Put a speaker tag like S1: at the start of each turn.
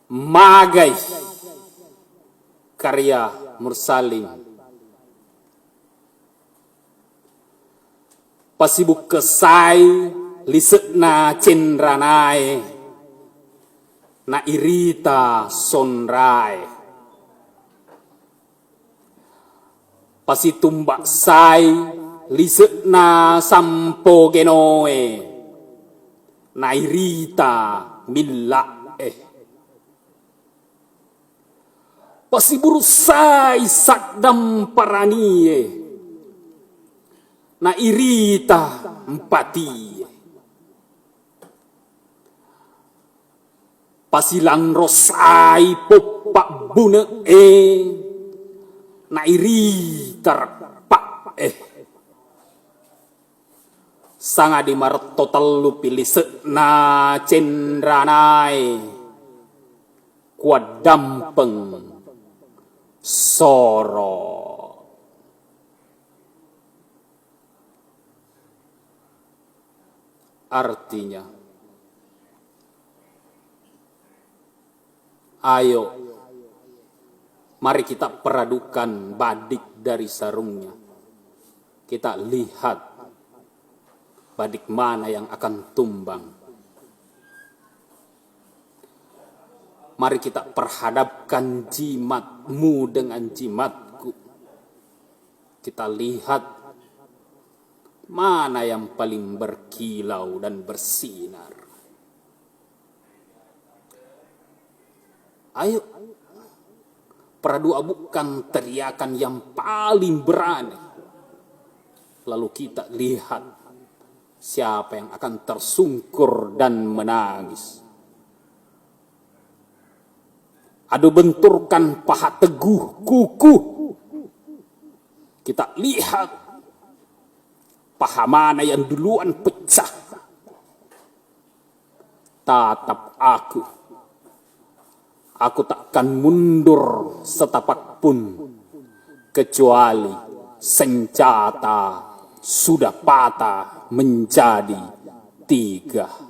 S1: Magai, karya Mursalin. Pasibuk kesai lisekna cendranai, na irita sonrai. Pasitumbak sai lisekna sampo genoe, na irita milla. Pasiburusai sakdam paranie, na irita empati. Pasilang rosai popak bune na irita repak sanga di marto telu pilih sekna cendranai, kuat dampeng soro. Artinya, ayo mari kita peradukan badik dari sarungnya. Kita lihat badik mana yang akan tumbang. Mari kita perhadapkan jimatmu dengan jimatku. Kita lihat mana yang paling berkilau dan bersinar. Ayo, peradu abukan teriakan yang paling berani. Lalu kita lihat siapa yang akan tersungkur dan menangis. Adu benturkan paha teguh kukuh. Kita lihat paha mana yang duluan pecah. Tatap aku. Aku takkan mundur setapak pun, kecuali senjata sudah patah menjadi 3.